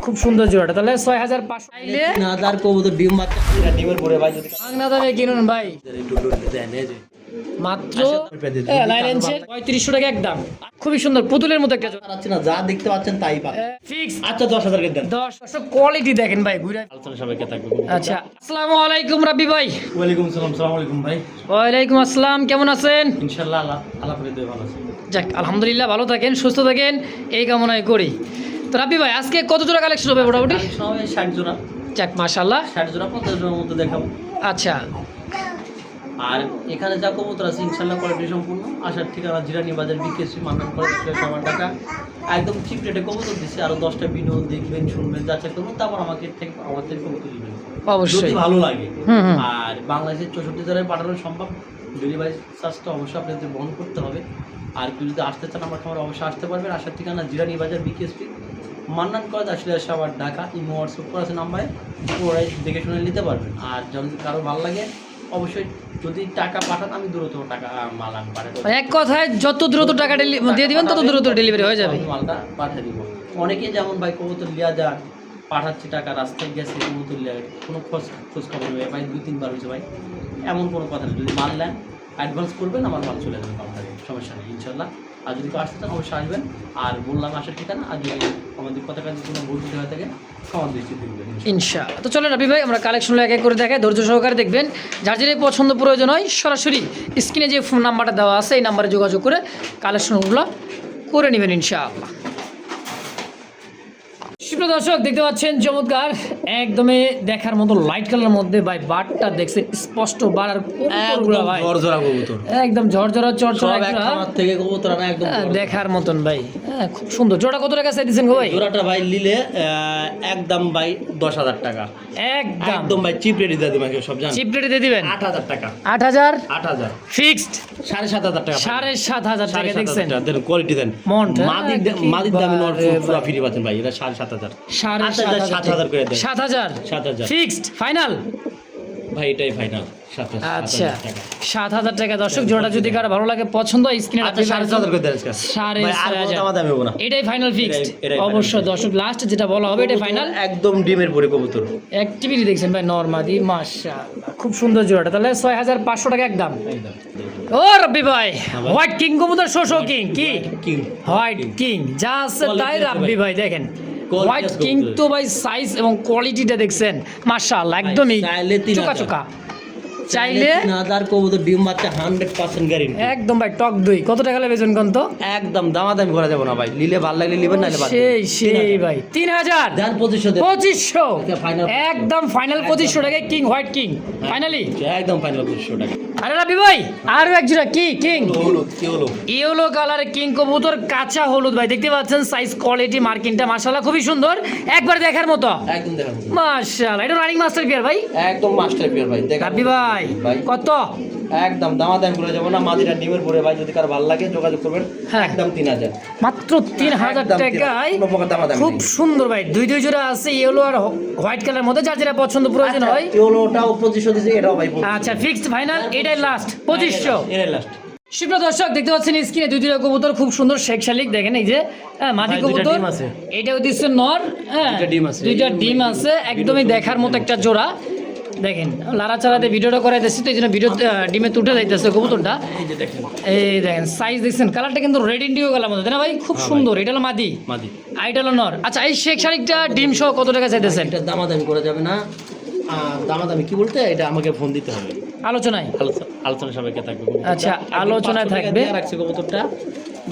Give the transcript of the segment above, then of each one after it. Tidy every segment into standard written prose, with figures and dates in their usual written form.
খুব সুন্দর জোড়াটা, তাহলে 6500 আইলে 3000 কবুতর ডিম বাচ্চা ডিমের পরে ভাই যদি ভাঙনা দামে কিনুন ভাই, একটু দেন এই যে মাত্র 3500 টাকা একদম। খুবই সুন্দর পুতুলের মতো একটা জোড়া পাচ্ছেন না, যা দেখতে পাচ্ছেন তাই পাবেন। ফিক্স। আচ্ছা 10000 কে দেন। 10 কোয়ালিটি দেখেন ভাই ঘুরে। আলোচনা সবাইকে থাকবে। আচ্ছা, আসসালামু আলাইকুম রাব্বি ভাই। ওয়ালাইকুম আসসালাম। আসসালামু আলাইকুম ভাই। ওয়ালাইকুম আসসালাম, কেমন আছেন? ইনশাআল্লাহ আল্লাহ করে দেবে ভালো আছে। যাক আলহামদুলিল্লাহ, ভালো থাকেন সুস্থ থাকেন এই কামনাই করি। তো রাব্বি ভাই আজকে কত জোড়া কালেকশন হবে মোটামুটি? সবাই 60 জোড়া। যাক মাশাআল্লাহ, 60 জোড়া 50 জোড়ার মতো দেখাবো। আচ্ছা আর এখানে যা কবুতর আছে ইনশাআল্লাহ কোয়ালিটি সম্পূর্ণ। আসার ঠিকানা জিরানি বাজার বিকেএসপি মান্নান কলেজ সবার টাকা একদম চিপ রেটে কবুতর দিচ্ছে। আরো 10টা ভিডিও দেখবেন শুনবেন যাচাই করবেন, তারপর আমাদের কবুতর দিবেন অবশ্যই যদি ভালো লাগে। হুম হুম। আর বাংলাদেশের 64 জেলায় পাঠানো সম্ভব, ডেলিভারি চার্জটা অবশ্যই আপনাদের বহন করতে হবে। আর কেউ যদি আসতে চান আমার খাবার অবশ্যই আসতে পারবেন। আসার ঠিকানা জিরানি বাজার বিকেএসপি মান্নান কলেজ আসলে সবার ঢাকা। ইমো হোয়াটসঅ্যাপ করা আছে নাম্বারে, ওরাই দেখে শুনে নিতে পারবেন। আর যদি কারো ভালো লাগে অবশ্যই যদি টাকা পাঠান আমি দ্রুত টাকা মাল আমি পাঠাবো। এক কথায় যত দ্রুত টাকা দিয়ে দিবেন তত দ্রুত ডেলিভারি হয়ে যাবে। মালটা পাঠিয়ে দিব। অনেকে যেমন ভাই কবুতর লিয়া যান পাঠাচ্ছে টাকা, রাস্তায় গেছে কবুতর লিয়া কোনো খোঁজ খবর নেই ভাই, 2-3 বার হয়েছে ভাই। এমন কোনো কথা নেই, যদি মাল নেন অ্যাডভান্স করবেন আমার মাল চলে যাবে আপনাদের, সমস্যা নেই ইনশাল্লাহ। আর যদি কেউ আসতে চান অবশ্যই আসবেন। আর বললাম আসার ঠিকানা, আর যদি আমাদের কথা কাজে কোনো ভুল ত্রুটি হয়ে থাকে ক্ষমা দৃষ্টি দেখবেন ইনশাআল্লাহ। তো চলেন রাব্বি ভাই আমরা কালেকশনগুলো এক এক করে দেখাই, ধৈর্য সহকারে দেখবেন। যার যেটা পছন্দ প্রয়োজন হয় সরাসরি স্ক্রিনে যে ফোন নাম্বারটা দেওয়া আছে এই নাম্বারে যোগাযোগ করে কালেকশনগুলো করে নেবেন ইনশাআল্লাহ। সুপ্রিয় দর্শক দেখতে পাচ্ছেন চমৎকার একদমই দেখার মতো লাইট কালারের মধ্যে ভাই বারটা দেখছেন স্পষ্ট বার। আর কবুতরগুলো ভাই ঝরঝরা কবুতর, একদম ঝরঝরা চরচরা একটা থেকে কবুতর না একদম দেখার মতন ভাই। খুব সুন্দর। জোড়া কত টাকা চাইতেছেন গো ভাই? জোড়াটা ভাই নিলে একদম ভাই 10000 টাকা একদম ভাই চিপ রেটে দিয়ে দিবেন। সব জানেন চিপ রেটে দিয়ে দিবেন। 8000 টাকা 8000 ফিক্সড 7500 টাকা 7500 টাকা দেখছেন। দেন কোয়ালিটি দেন মন্ট মাদির দামে নর পুরো ফ্রি পাচ্ছেন ভাই। এটা 7500 7000 করে দেন। 7000 ফিক্সড ফাইনাল ভাই, এটাই ফাইনাল। আচ্ছা 7000 টাকা। দর্শক জোড়া যদি কারো ভালো লাগে পছন্দ স্ক্রিনে 7500 করে দেন। 6500 এটাই ফাইনাল ফিক্সড অবশ্যই। দর্শক লাস্ট যেটা বলা হবে এটাই ফাইনাল। একদম ডিমের পরে কবুতর অ্যাক্টিভিটি দেখছেন ভাই নরমাদি মাশাআল্লাহ খুব সুন্দর জোড়াটা, তাহলে 6500 টাকা একদম। ও রাব্বি ভাই হোয়াইট কিং কবুতর শো কিং কি হোয়াইট কিং যা আছে তাই রাব্বি ভাই দেখেন। হোয়াইট কিং তো ভাই সাইজ এবং কোয়ালিটিটা দেখছেন মাশাআল্লাহ একদমই চোকা চাইলে 3000 কবুতর ডিম বাচ্চা 100% গ্যারান্টি একদম ভাই টক দই। কত টাকা লেবেছেন কোন তো? একদম দামাদামি করা যাবে না ভাই, নিলে ভালো লাগলে নেবেন নালে বাদ সেই ভাই 3000 দেন 2500 ফাইনাল একদম ফাইনাল 2500 টাকা কিং হোয়াইট কিং ফাইনালি একদম ফাইনাল 2500 টাকা। আরে রাব্বি ভাই আরো এক জোড়া কি কিং হলুদ ইয়েলো কালার কিং কবুতর কাঁচা হলুদ ভাই দেখতে পাচ্ছেন। সাইজ কোয়ালিটি মার্কিংটা মাশাআল্লাহ খুবই সুন্দর, একবার দেখার মতো একদম দেখার মতো মাশাআল্লাহ। এটা রানিং মাস্টার পিয়ার ভাই, একদম মাস্টার পিয়ার ভাই। দেখ রাব্বি ভাই কত একদম দামাদামি করে যাব না, মাদিরা ডিমের পরে ভাই। যদি কারো ভালো লাগে যোগাযোগ করবেন। একদম 3000 মাত্র 3000 টাকায় খুব সুন্দর ভাই। দুই জোড়া আছে ইয়েলো আর হোয়াইট কালার মধ্যে, যার যেটা পছন্দ প্রয়োজন হয়। ইয়েলোটাও 2500 দিছি, এটাও ভাই আচ্ছা ফিক্সড ফাইনাল এটাই লাস্ট 2500 এটাই লাস্ট। সুপ্রিয় দর্শক দেখতে পাচ্ছেন স্ক্রিনে দুই জোড়া কবুতর খুব সুন্দর শেখ শালিক দেখেন। এই যে মাদি কবুতর এটাও দিচ্ছে নর, হ্যাঁ দুইটা ডিম আছে একদমই দেখার মতো একটা জোড়া দেখেন। লাড়াচাড়াতে ভিডিওটা করাই দিচ্ছি তো এই জন্য ভিডিও ডিমে তুটে যাইতেছে কবুতরটা। এই দেখেন সাইজ দেখছেন, কালারটা কিন্তু রেড ইন্ডিগো কালার মতো তাই না ভাই? খুব সুন্দর। এটা হলো মাদি আর এটা হলো নর। আচ্ছা এই শেখ শালিকটা ডিম সহ কত টাকা চাইতেছেন? এটা দামাদামি করা যাবে না, দামাদামি কি বলতে এটা আমাকে ফোন দিতে হবে, আলোচনা সবাইকে থাকবে। আচ্ছা আলোচনায় থাকবে। রাখছে কবুতরটা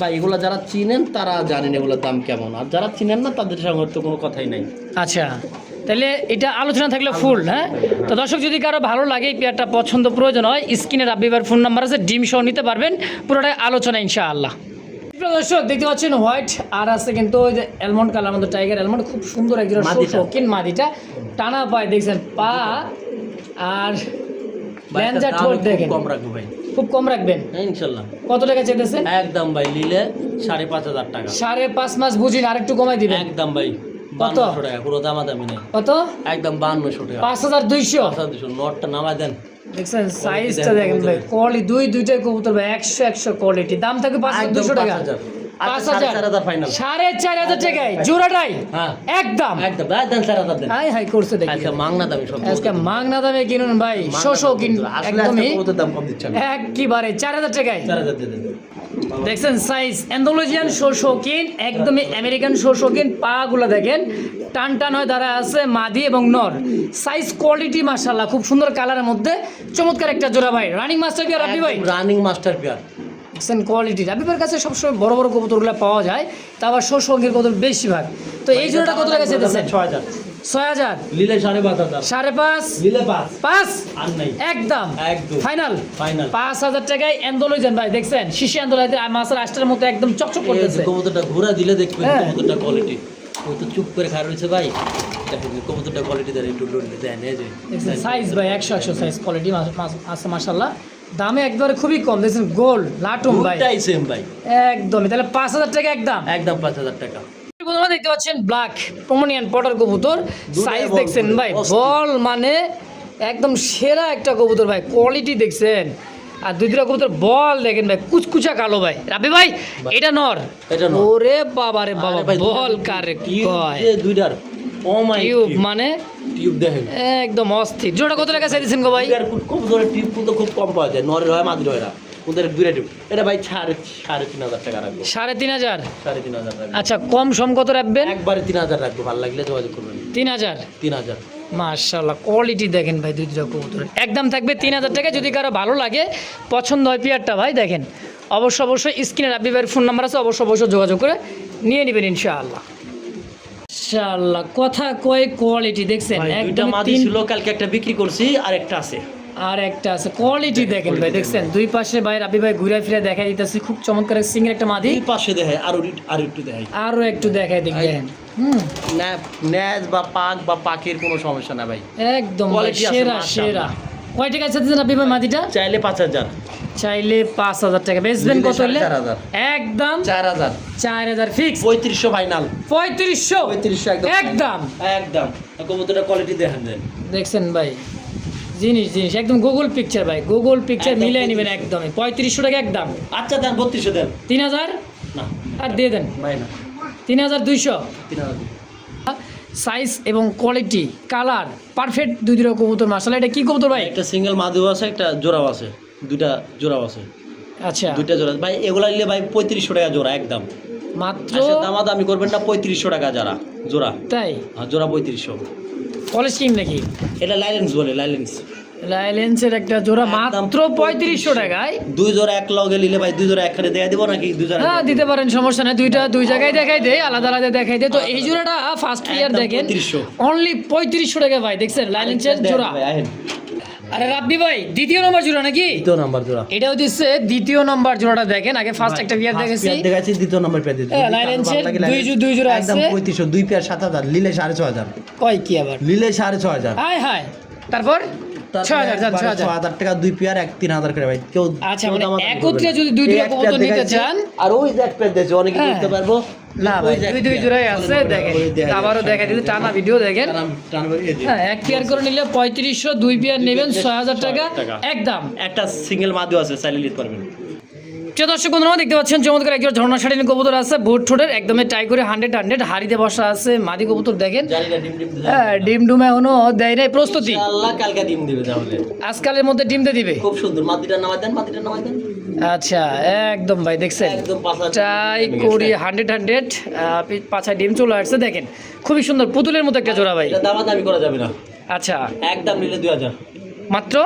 বা এগুলা যারা চিনেন তারা জানেন এগুলোর দাম কেমন, আর যারা চিনেন না তাদের সঙ্গে তো কোনো কথাই নাই। আচ্ছা তাহলে এটা আলোচনা থাকলে ফুল। হ্যাঁ তো দর্শক যদি কারো ভালো লাগে এই পেয়ারটা পছন্দ প্রয়োজন হয় স্ক্রিনে রাব্বি ভাইয়ের ফোন নাম্বার আছে, ডিম সহ নিতে পারবেন। পুরোটাই আলোচনা ইনশাআল্লাহ। দর্শক দেখতে পাচ্ছেন হোয়াইট আর আছে কিন্তু ওই যে অ্যালমন্ড কালার মধ্যে টাইগার অ্যালমন্ড খুব সুন্দর একজন শৌখিন মাদিটা টানা পায় দেখছেন পা আর ল্যাঞ্জা ঠোঁট দেখেন। কম রাখবো ভাই, খুব কম রাখবেন ইনশাআল্লাহ। কত টাকা চাইতেছেন? একদম ভাই নিলে 5500 টাকা 5.5 মাস বুঝিন আরেকটু কমাই দিবেন। একদম ভাই কত 5200 টাকা, পুরো দামাদামি নেই। কত একদম 5200 টাকা 5200 নটটা নামায় দেন। দেখছেন সাইজটা দেখেন ভাই, কোয়ালিটি দুইটাই কবুতর ভাই 100 কোয়ালিটি। দাম থাকবে 5200 টাকা আচ্ছা, 4,500 ফাইনাল। 4,500 টাকায় জোড়াটাই হ্যাঁ। একদম একদম ভাই দেন 4,000 দেন। হাই হাই করছে দেখি আজকে মাংনা দামি সব আজকে মাগনা দামে কিনুন ভাই শোষো কিন্তু আসলে একদমই কত দাম কম দিচ্ছেন? একবারে 4,000 টাকায় 4,000 দিয়ে দেন। দেখছেন সাইজ অ্যান্ডোলজিয়ান শোষকিন একদমই আমেরিকান শোষকিন পা গুলো দেখেন টান টান হয়ে দাঁড়া আছে মাদি এবং নর সাইজ কোয়ালিটি মাশাআল্লাহ খুব সুন্দর কালারের মধ্যে চমৎকার একটা জোড়া ভাই রানিং মাস্টার কি রাব্বি ভাই রানিং মাস্টার পেয়ার। দেখছেন কোয়ালিটি রাব্বি ভাইয়ের কাছে সবসময় বড় বড় কবুতরগুলো পাওয়া যায় তা আবার শোষকের কবুতর বেশিরভাগ তো এই জোড়াটা কত টাকা চাইতেছেন 6,000 6,000 লিলে 5,500 5.5 লিলে 5 5 আর নাই একদম একদম ফাইনাল ফাইনাল 5,000 টাকায় অ্যান্ডোলজিয়ান ভাই দেখছেন শিশি অ্যান্ডোলজিয়ান মাছের আষ্টের মতো একদম চকচক করতেছে কবুতরটা ঘোরা দিলে দেখবেন হ্যাঁ। কবুতরটা কোয়ালিটি ওই তো চুপ করে খারাপ হয়েছে ভাই দেখেন কবুতরটা কোয়ালিটি দেন একটু লড়লে দেন এই যে দেখছেন সাইজ ভাই 100 সাইজ কোয়ালিটি আছে মাশাআল্লাহ দামে একবারে খুবই কম দেখছেন গোল লাটুম ভাই দুটাই সেম ভাই একদমই তাহলে 5,000 টাকা একদম একদম 5,000 টাকা। বন্ধুরা দেখতে পাচ্ছেন ব্ল্যাক পোমোনিয়ান পটার কবুতর সাইজ বল দেখছেন করে, ভাই অস্থির। বল মানে একদম সেরা একটা কবুতর ভাই কোয়ালিটি দেখছেন আর দুইটা কবুতর বল দেখেন ভাই কুচকুচা কালো ভাই রাবি ভাই এটা নর এটা নর। ওরে বাবা রে বাবা আরে ভাই, বল কারে টিউব কয় যে দুইটার ও মাই টিউব মানে টিউব দেখেন একদম অস্থির জোড়া কত টাকা চাইছেন গো ভাই দুইটার কবুতরের টিউব তো খুব কম পাওয়া যায় নরের হয় মাদির হয় না ওদের দুইটা টিউব এটা ভাই 3,500 টাকা রাখবো 3,500 3,500 রাখবো আচ্ছা কম সম কত রাখবেন একবারে 3,000 রাখবো ভালো লাগলে যোগাযোগ করবেন 3,000 3,000 মাশাআল্লাহ কোয়ালিটি দেখেন ভাই দুইটা কবুতরের একদম থাকবে 3,000 টাকা যদি কারো ভালো লাগে পছন্দ হয় পেয়ারটা ভাই দেখেন অবশ্যই স্ক্রিনে রাব্বি ভাইয়ের ফোন নাম্বার আছে অবশ্যই যোগাযোগ করে নিয়ে নেবেন ইনশাআল্লাহ ইনশাআল্লাহ কথা কয় কোয়ালিটি দেখছেন ভাই, দুইটা একদম মাদি ছিল কালকে একটা বিক্রি করছি আর একটা আছে আর একটা আছে কোয়ালিটি দেখেন ভাই দেখছেন দুই পাশে ভাই রাব্বি ভাই ঘুরে ফিরে দেখাই দিতেছি খুব চমৎকার সিঙ্গেল একটা মাদি এই পাশে দেখায় আর একটু দেখায় আরো একটু দেখাই দেখেন ন্যাজ বা পাক বা পাখির কোনো সমস্যা না ভাই একদম ভাই, Quality আছে, সেরা মাশাআল্লাহ। সেরা কয় টাকা আছে রাব্বি ভাই মাদিটা চাইলে 5,000 চাইলে 5,000 টাকা বেচবেন কত হলে 4,500 একদম 4,000 4,000 ফিক্স 3500 ফাইনাল 3500 3500 একদম একদম কবুতরটা কোয়ালিটি দেখেন দেন দেখছেন ভাই জিনিস একদম গুগল পিকচার ভাই গুগল পিকচার একদম মিলাই নেবেন 3500 একদমই 3500 টাকা একদম আচ্ছা দেন 3200 দেন 3,000 না আর দিয়ে দেন ভাই না 3,200 3,000 সাইজ এবং কোয়ালিটি কালার পারফেক্ট দুই কবুতর মাশাআল্লাহ এটা কি কবুতর ভাই একটা সিঙ্গেল মাদু আছে একটা জোড়াও আছে দুইটা জোড়াও আছে আচ্ছা দুইটা জোড়া ভাই এগুলা নিলে ভাই 3500 টাকা জোড়া একদম মাত্র আচ্ছা দামাদামি করবেন না 3500 টাকা যারা জোড়া তাই আর জোড়া 3500 কলেজ কিং নাকি এটা লাইলেন্স বলে লাইলেন্স লাইলেন্সের একটা জোড়া একদম মাত্র 3500 টাকায় দুই জোড়া এক লগে নিলে ভাই দুই জোড়া একখানে দেখা দিব নাকি দুই জোড়া হ্যাঁ দিতে পারেন সমস্যা নেই দুই জায়গায় দেখাই দেয় আলাদা আলাদা দেখাই দেয় তো এই জোড়াটা ফার্স্ট ইয়ার একদম দেখেন 3500 অনলি 3500 টাকা ভাই দেখছেন লাইলেন্সের জোড়া ভাই আহেন আরে রাব্বি ভাই দ্বিতীয় নম্বর জোড়া নাকি দ্বিতীয় নাম্বার জোড়া এটা হচ্ছে দ্বিতীয় নম্বর জোড়াটা দেখেন আগে ফার্স্ট একটা বিয়ার দেখেছি দেখাচ্ছি দ্বিতীয় নাম্বার পেয়ে দিচ্ছি হ্যাঁ, লাইলেন্সের দুই জোড়া একদম আছে। 3500 দুই পেয়ার 7,000 নিলে 6,500 কয় কি আবার নিলে 6,500 হাই হাই তারপর 6,000 যান 6,000 6,000 টাকা দুই পেয়ার 3,000 করে ভাই কেউ আচ্ছা কেউ মানে দামাদামি একত্রে করবে যদি না। দুই এই দুটো একটা কবুতর নিতে দেখাচ্ছি, চান আর ওই যে এক পেয়ার দিয়েছে অনেকে হ্যাঁ। করতে পারবো না ভাই ওই যে এক দুই পেয়ার। জোড়াই আছে চলেন, দেখেন ওই দেখা আবারও যাচ্ছে। দেখা দিতে টানা ভিডিও দেখেন টানবে, এই যে। হ্যাঁ এক পেয়ার করে নিলে 3500 দুই পেয়ার নেবেন 6,000 টাকা 6,000 টাকা। একদম একটা সিঙ্গেল মাদু আছে চাইলে নিতে পারবেন প্রিয় দর্শক বন্ধুরা দেখতে পাচ্ছেন চমৎকার একজন ঝর্ণা শাড়ির কবুতর আছে বুট ঠোঁটের একদমই টাই করে 100 হাড়িতে বসা আছে মাদি কবুতর দেখেন জানি না ডিম ডিম হ্যাঁ ডিম ডুম এখনো দেয় নাই প্রস্তুতি আল্লাহ কালকে ডিম দিবে তাহলে আজকালের মধ্যে ডিম দিয়ে দিবে খুব সুন্দর মাদিটা নামাই দেন আচ্ছা একদম ভাই দেখছেন একদম পাতলা ট্রাই করি 100 পাছায় ডিম চলে আসছে দেখেন খুবই সুন্দর পুতুলের মতো একটা জোড়া ভাই এটা দামাদামি করা যাবে না আচ্ছা একদম নিলে 2,000 মাত্র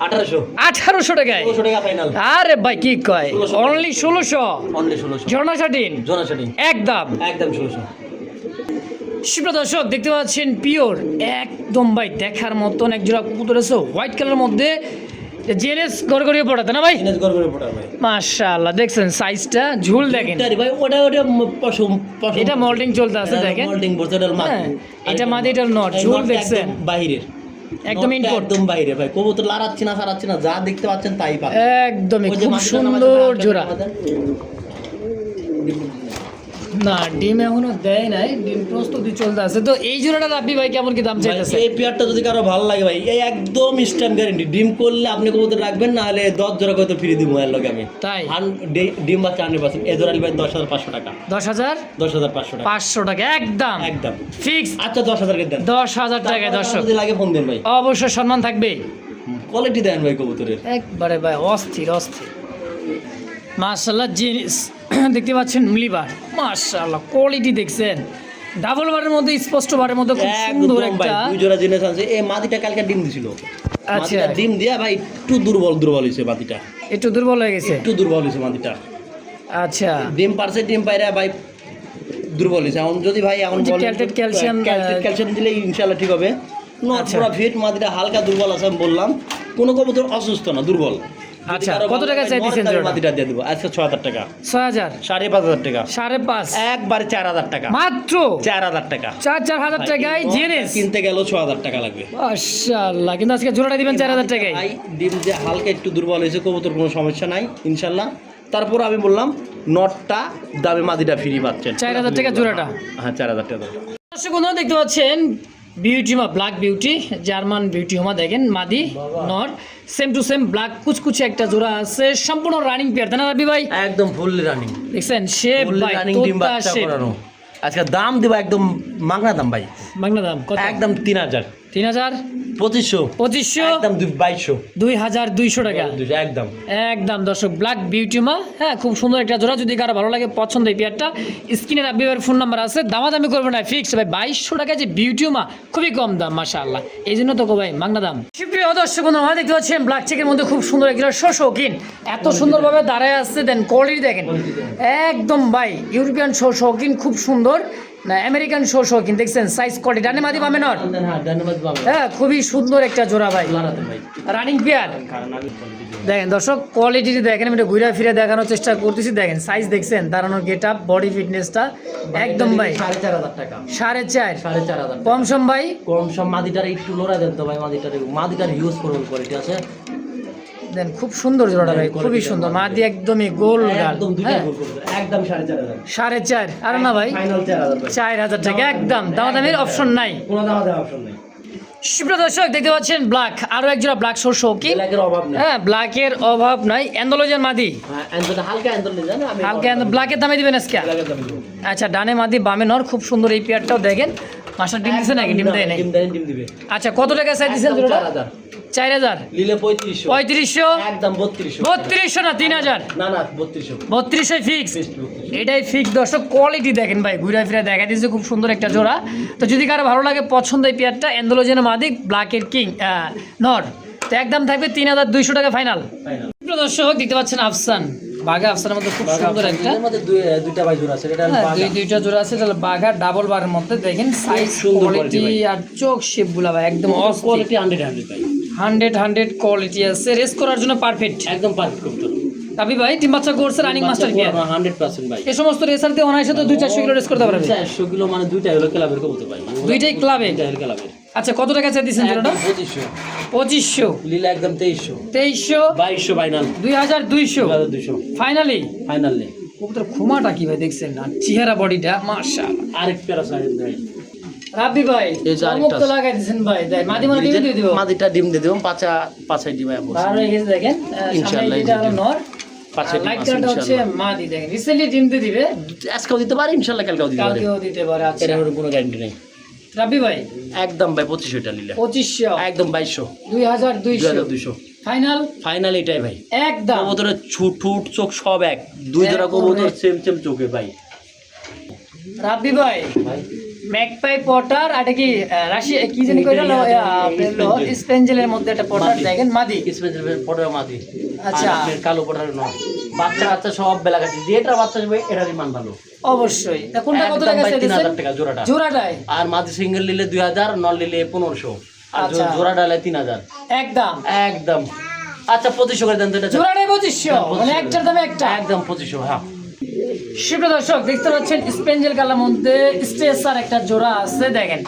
1800 1800 টাকায় 1600 টাকা ফাইনাল আরে ভাই কি কয় 1600 অনলি 1600 অনলি 1600 ঝর্ণা শাটিন জোনা শাটিং একদম একদম 1600 সুপ্রিয় দর্শক দেখতে পাচ্ছেন পিওর একদম ভাই দেখার মতন এক জোড়া কবুতর আছে হোয়াইট কালারের মধ্যে জেনেস গড়গড়িয়ে পড়াতে না ভাই ইনাজ গড় করে পড়া ভাই মাশাআল্লাহ দেখছেন সাইজটা ঝুল দেখেন তারি ভাই ওটা পশম এটা মোল্ডিং চলতে আছে দেখেন মোল্ডিং বোতল মাছ হ্যাঁ, এটা মাদি, এটা নট, ঝোল দেখছেন? বাহিরের একদম নটটা import। একদম বাইরে ভাই কবুতর লাড়াচ্ছি না সারাচ্ছি না যা দেখতে পাচ্ছেন তাই পাবেন একদমই ওই যে খুব মাটিটা সুন্দর নামাতে জোড়া নামাতে না ডিম এখনো দেয় নাই, ডিম প্রস্তুতি চলতে আছে। তো এই জোড়াটা রাব্বি ভাই কেমন কি দাম চাইতেছে? এই পেয়ারটা যদি কারো ভালো লাগে ভাই, এই একদম স্ট্যাম্প গ্যারেন্টি, ডিম করলে আপনি কবুতর রাখবেন, না হলে 10 জোড়া কত ফ্রি দিব এর লগে আমি। তাই ডিম বাচ্চা 100%। এই জোড়া ভাই 10,500 টাকা। 10,500 টাকা। 500 টাকা একদম একদম ফিক্স। আচ্ছা 10,000 কে দেন। 10,000 টাকায় দর্শক, যদি লাগে ফোন দেন ভাই, অবশ্যই সম্মান থাকবে। কোয়ালিটি দেন ভাই কবুতরের। একবারে ভাই অস্থির অস্থির মাশাআল্লাহ জিনিস দেখতে পাচ্ছেন লিভার, মাশাআল্লাহ কোয়ালিটি দেখছেন, ডাবল বারের মধ্যে স্পষ্ট বারের মধ্যে খুব সুন্দর একদম ভাই, একটা। দুই জোড়া জিনিস আছে। এই মাদিটা কালকে ডিম দিছিল। আচ্ছা মাদিটা ডিম দিয়া ভাই একটু দুর্বল হইছে মাদিটা, একটু দুর্বল হয়ে গেছে। একটু দুর্বল হইছে মাদিটা। আচ্ছা ডিম পারছে, ডিম পাইরা ভাই দুর্বল হইছে। এখন যদি ভাই এখন যে বলেন ক্যালটেট ক্যালসিয়াম দিলে ইনশাআল্লাহ ঠিক হবে। আচ্ছা। পুরো ফিট, মাদিটা হালকা দুর্বল আছে আমি বললাম। কোনো কবুতর অসুস্থ না, দুর্বল। আচ্ছা কত টাকা চাইতেছেন জোড়া? মাদিটা দিয়ে দেবো আজকে 6,000 টাকা। 6,000 5,500 টাকা। 5.5 একবারে 4,000 টাকা, মাত্র 4,000 টাকা। 4,000 টাকায় জিনিস কিনতে গেল 6,000 টাকা লাগবে। মাশাআল্লাহ, কিন্তু আজকে জোড়াটা দিবেন 4,000 টাকায়। ভাই ডিম যে হালকা একটু দুর্বল হয়েছে, কবুতর কোনো সমস্যা নাই ইনশাল্লাহ। তারপর আমি বললাম নটটা দামে মাদিটা ফ্রি পাচ্ছেন। 4,000 টাকা জোড়াটা। হ্যাঁ 4,000 টাকা। দর্শক বন্ধুরা দেখতে পাচ্ছেন বিউটিমা ব্ল্যাক বিউটি, জার্মান বিউটিমা দেখেন মাদি নর, সেম টু সেম ব্ল্যাক কুচকুচে একটা জোড়া আছে, সম্পূর্ণ রানিং পেয়ার, তাই না রাবি ভাই? একদম ফুললি রানিং, দেখছেন শেপ ভাই রানিং ডিম তোতা বাচ্চা শেপ। করানো। আজকে দাম দিব একদম মাগনা দাম ভাই, বাংলা দাম কত? একদম 3,000, 3,000 2500, 2500 একদম 2200, 2,200 টাকা একদম একদম। দর্শক ব্ল্যাক বিউটিমা, হ্যাঁ খুব সুন্দর একটা জোড়া, যদি কারো ভালো লাগে পছন্দ এই পেয়ারটা, স্ক্রিনে রাব্বি ভাইয়ের ফোন নাম্বার আছে, দামাদামি করবেন না, ফিক্স ভাই 2,200 টাকা যে বিউটিমা, খুবই কম দাম মাশাআল্লাহ, এই জন্য তো ভাই মাগনা দাম। সুপ্রিয় দর্শক বন্ধুরা দেখতে পাচ্ছেন ব্ল্যাক চেকের মধ্যে খুব সুন্দর একটা শৌখিন, এত সুন্দরভাবে দাঁড়ায় আসছে, দেন কোয়ালিটি দেখেন একদম ভাই ইউরোপিয়ান শৌখিন, খুব সুন্দর না আমেরিকান শৌখিন, দেখছেন সাইজ কোয়ালিটি, ডানে মাদি বামে নর, হ্যাঁ ধন্যবাদ বাবা। হ্যাঁ খুবই সুন্দর একটা জোড়া ভাই, রানিং পেয়ার। দেখেন দর্শক কোয়ালিটি দেখেন, আমি এটা ঘুরে ফিরে দেখানোর চেষ্টা করতেছি, দেখেন সাইজ দেখছেন, দাঁড়ানোর গেট আপ, বডি ফিটনেসটা একদম ভাই 4,500 টাকা। 4,500 4,500 কম সম ভাই, কম সব। মাদিটার একটু লড়া দেন তো ভাই, মাদিটার হিউজ করুন কোয়ালিটি আছে। দেন খুব সুন্দর জোড়াটা ভাই, খুবই সুন্দর, মাদি একদমই গোল গাল, একদম দুইটা হ্যাঁ গোল করবে, একদম 4,500। 4,500 আর না ভাই ফাইনাল 4,000 ভাই। 4,000 টাকা একদম, দামাদামির অপশন নাই। কোনো দাম দেওয়ার অপশন নেই। সুপ্রিয় দর্শক দেখতে পাচ্ছেন ব্ল্যাক, আরো এক জোড়া ব্ল্যাক শৌখিন, ব্ল্যাকের অভাব নেই। হ্যাঁ ব্ল্যাকের অভাব নাই, অ্যান্ডোলজিয়ান মাদি, হ্যাঁ এন্ড হালকা এন্ড নিয়ে যান, আমি হালকা ব্ল্যাকের দামে দিবেন আজকে। ব্ল্যাকের দাম দেব। আচ্ছা ডানে মাদি বামে নর, খুব সুন্দর এই পেয়ারটাও দেখেন, মাস্টার ডিম দিছে নাকি? ডিম দেয় নাই। ডিম দিবে। আচ্ছা কত টাকা চাই দিছেন জোড়াটা? 4,000 4,000 লিলে 3500, 3500 একদম 3200। 3200 না 3,000? না না 3200, 3200 ফিক্স, এটাই ফিক্স। দর্শক কোয়ালিটি দেখেন ভাই, ঘুরে ফিরে দেখা দিচ্ছে, খুব সুন্দর একটা জোড়া। তো যদি কারো ভালো লাগে পছন্দ এই পেয়ারটা, অ্যান্ডোলজিয়ান মাদি ব্ল্যাকের কিং নর, তো একদম থাকবে 3,200 টাকা ফাইনাল। ফাইনাল। দর্শক দেখতে পাচ্ছেন আফসান, বাঘা আফসানের মধ্যে খুব সুন্দর একটা, এর মধ্যে দুইটা ভাই জোড়া আছে, এটা হ্যাঁ, দুইটা জোড়া আছে, তাহলে বাঘা ডাবল বারের মধ্যে দেখেন সাইজ সুন্দর কোয়ালিটি quality আর চোখ শেপ গুলা ভাই একদম কোয়ালিটি 100 ভাই, 100 কোয়ালিটি আছে, রেস করার জন্য পারফেক্ট। একদম পারফেক্ট কবুতর। রাবি ভাই ডিম বাচ্চা করছে, রানিং মাস্টার কি 100% ভাই। এই সমস্ত রেসার দিয়ে অনায়াসে তো 200-400 কিলো রেস করতে পারবে। 400 কিলো মানে দুইটা হলো ক্লাবের কবুতর ভাই, দুইটাই ক্লাবে। দুইটা হলো ক্লাবের। আচ্ছা কত টাকা চাই দিচ্ছেন জোড়াটা? 2500, 2500 লীলা একদম 2300, 2300 2200 ফাইনাল, 2200 2200 ফাইনালি। ফাইনাল নেই। কবুতর খুমাটা কি ভাই দেখছেন না, চেহারা বডিটা মাশাআল্লাহ। আরেক প্যারা সাইড ভাই, রাবি ভাই এই যে আরেকটা চমক তো লাগাই দিয়েছেন ভাই, দেখ মাদি মানে ডিম দিয়ে দিব, মাদিটা ডিম দিয়ে দেব, পাঁচা ডিম আয়া বসে বার হয়ে গেছে দেখেন, ইনশাআল্লাহ এটা হলো নর, পাঁচা ডিম লাইট আছে কালারটা হচ্ছে ইনশাআল্লাহ। মাদি, দেখেন রিসেন্টলি ডিম দিয়ে দিবে, আজকেও দিতে পারে ইনশাআল্লাহ, কালকেও দিতে পারে, কালকেও দিতে পারে। আচ্ছা এর কোনো গ্যারান্টি নেই। রাবি ভাই একদম ভাই 2500 টা নিলে, 2500 একদম 2200, 2200 ফাইনাল ফাইনাল এটাই ভাই। একদম। কবুতরের ঠুট চোখ সব এক, দুই জোড়া এক কবুতর করে। সেম চোখে ভাই। রাবি ভাই ভাই ম্যাকপাই পটার আর কি রাশিয়া কি জানি কইলো স্পেঞ্জেলের মধ্যে একটা পটার মাদি। দেখেন মাদি, স্পেশাল পটার মাদি, আচ্ছা। আর আপনার কালো পটার নয়, বাচ্চা সব বেলা কাছে, যেটা বাচ্চা হবে এটারই মান ভালো। অবশ্যই। তা কোনটা কত একদম টাকা ভাই চাইতেছেন? 3,000 টাকা জোড়াটা, জোড়াটাই আর মাদি সিঙ্গেল নিলে 2,000, নল নিলে 1500, আর আচ্ছা। জোড়াটা নিলে 3,000 একদম। একদম। আচ্ছা 2500 করে দেন তো এটা, জোড়াটাই 2500 মানে একটার দামে একটা। একদম 2500। হ্যাঁ সুপ্রিয় দর্শক দেখতে পাচ্ছেন স্পেঞ্জেল কালার মধ্যে স্ট্রেসার একটা জোড়া আছে, দেখেন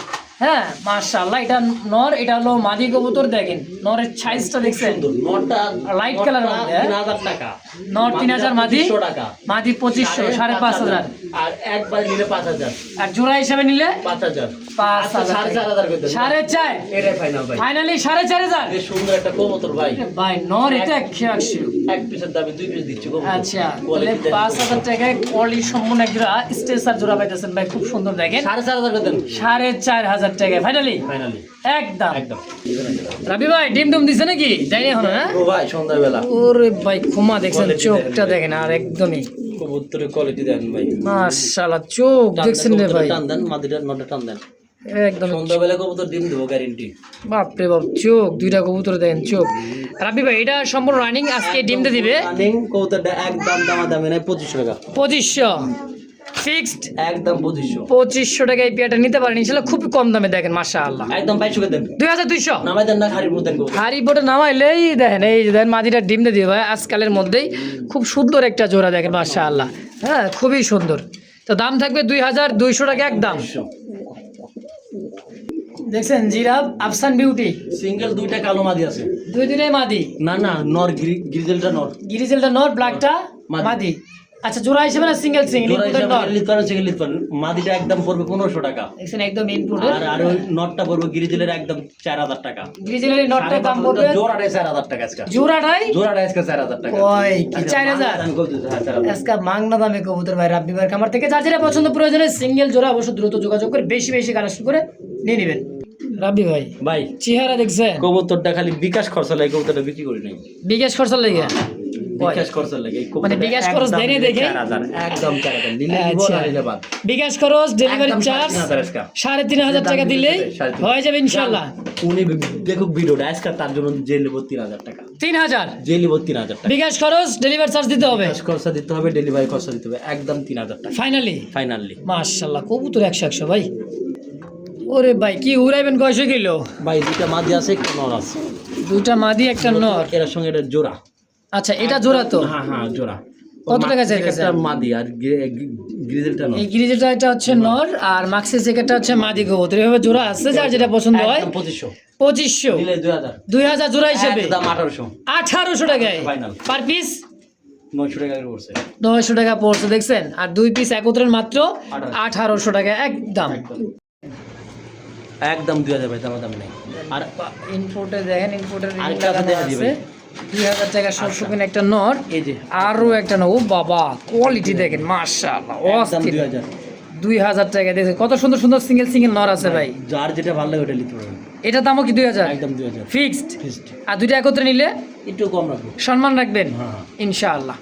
হ্যাঁ মাশাআল্লাহ, এটা নর, এটা হলো মাদি কবুতর। দেখেন নরের সাইজটা দেখছেন, নটা লাইট কালারের মধ্যে, হ্যাঁ? 3000 টাকা, নর 3000, মাদি 2500 টাকা, মাদি 2500, 5500, আর একবার নিলে 5000, আর জোড়া হিসাবে নিলে 5000, 5000, 4500 করে দেন। 4.5, এটাই ফাইনাল ভাই। ফাইনালি 4500। এই সুন্দর একটা কবুতর ভাই, ভাই নর এটা 180। এক পিসের দামে 2 পিস দিচ্ছি কবুতর। আচ্ছা, তাহলে কোয়ালিটি 5000 টাকায় কোয়ালিটি সম্পূর্ণ এক জোড়া স্টেসার জোড়া পাইতেছেন ভাই, খুব সুন্দর। দেখেন 4500 করে দেন 4500 টাকায় ফাইনালি ফাইনালি একদম। একদম। রাবি ভাই ডিম ডুম দিছে নাকি? যাই এখন না। ও ভাই সন্ধ্যাবেলা ওরে ভাই খুমা দেখছেন, Quality চোখটা দেখেন ভাই। দেখেন আর একদমই কবুতরের কোয়ালিটি দেন ভাই। মাশাআল্লাহ, চোখ দেখছেন রে ভাই, টান দেন, মাদিটা নটা টান দেন। একদম সন্ধ্যাবেলা কবুতর ডিম দেবো গ্যারেন্টি। বাপ রে বাপ, চোখ দুইটা কবুতর দেখেন, চোখ। রাবি ভাই এটা সম্পূর্ণ রানিং, আজকে ডিম দিয়ে দিবে। রানিং কবুতরটা একদম দামি নাই, 2500 টাকা 2500 ফিক্সড, একদম 2500 2500 টাকায় এই পেয়ারটা নিতে পারেন ইনশাআল্লাহ, খুব কম দামে। দেখেন মাশাআল্লাহ, একদম 2200 করে দেন। 2200 নামাই দেন না, খারির মধ্যে দেন কবুতর। হাড়ি বোটে নামাইলেই দেখেন, এই যে দেখেন মাদিটা ডিম দিয়ে দিবে ভাই আজকালের মধ্যেই। খুব সুন্দর একটা জোড়া দেখেন মাশাআল্লাহ, হ্যাঁ খুবই সুন্দর। তো দাম থাকবে 2200 টাকা একদম। দেখছেন জিরাফ আফসান বিউটি, সিঙ্গেল দুইটা কালো মাদি আছে। দুই দিনে মাদি, না না, নর গ্রিজেলটা নর। গিরিজেলটা নর, ব্ল্যাকটা মাদি। মাদি। আচ্ছা জোড়া হিসেবে না সিঙ্গেল সিঙ্গেল জোড়া ইনপুটের হিসাবে নর? লিট করেন, সিঙ্গেল লিট করেন। মাদিটা একদম পড়বে 1500 টাকা, দেখছেন একদম ইনপুটের। আর ওই নটটা পড়বে গ্রিজেলের একদম 4000 টাকা। গিরিজেলের নটটার দাম পড়বে জোড়াটাই 4000 টাকা আজকে। জোড়াটাই জোড়াটা আজকে 4000 টাকা। ওই কি 4000? আমি কই দিতে, হ্যাঁ 4000। আজকে মাংনা দামে কবুতর ভাই রাব্বি ভাইয়ের খামার থেকে। যার যেটা পছন্দ প্রয়োজনে সিঙ্গেল জোড়া অবশ্য দ্রুত যোগাযোগ করে বেশি বেশি কালেকশন করে নিয়ে নেবেন। রাব্বি ভাই ভাই চেহারা দেখছেন, কবুতরটা খালি বিকাশ খরচা লাগে, কবুতরটা বিক্রি করি নাই। বিকাশ খরচা লেগে বিকাশ খরচা লাগে, এই কবুতরটা মানে বিকাশ খরচ একদম দেয়নি দেখে? 4000, একদম 4000 নিলে নিবো, আচ্ছা। না নিলে বাদ। বিকাশ খরচ ডেলিভারি একদম চার্জ 3500 আজকে। 3500 টাকা দিলেই 3500 হয়ে যাবে ইনশাআল্লাহ। উনি দেখুক ভিডিওটা আজকে, তার জন্য যে নেব 3000 টাকা, 3000 যে নেব 3000 টাকা। বিকাশ খরচ ডেলিভারি চার্জ দিতে হবে বিকাশ খরচা দিতে হবে, ডেলিভারি খরচা দিতে হবে, একদম 3000 টাকা ফাইনালি। ফাইনালি। মাশাআল্লাহ কবুতর 100 ভাই। ওরে ভাই কি উড়াইবেন, কয়শো কিলো? ভাই দুইটা মাদি আছে, একটা নর আছে। দুইটা মাদি একটা নর। এর সঙ্গে এটা জোড়া। আচ্ছা এটা জোড়া তো? হ্যাঁ হ্যাঁ জোড়া। কত টাকা চাইতেছেন? একটা মাদি আর গ্রিজেলটা নর। এই গ্রিজেলটা এটা হচ্ছে নর, আর মাক্সিস জ্যাকেটটা হচ্ছে মাদি কবুতর। এভাবে জোড়া আছে, যার যেটা পছন্দ হয়। একদম 2500 2500 নিলে 2000, 2000 জোড়া হিসেবে একদম 1800 1800 টাকায় ফাইনাল। পার পিস 900 টাকা করে পড়ছে। 900 টাকা পড়ছে দেখছেন, আর দুই পিস একত্রের মাত্র 1800 টাকা একদম। একদম 2000 ভাই, দাম নেই। আর ইনপোর্টে দেখেন, ইনপোর্টের আরেকটা দেখা দিবে। 2000 টাকা সবসময় একটা নর, এই যে আরো একটা নর। ও বাবা কোয়ালিটি দেখেন মাশাআল্লাহ, একদম অস্থির। 2000। 2000 টাকা দেখেন, কত সুন্দর সুন্দর সিঙ্গেল সিঙ্গেল নর আছে ভাই। যার যেটা ভালো লাগে ওটা নিতে পারবেন। এটা দামও কি 2000? একদম 2000 ফিক্সড। ফিক্সড। আর দুইটা একত্রে নিলে একটু কম রাখবো। সম্মান রাখবেন হ্যাঁ। ইনশাআল্লাহ।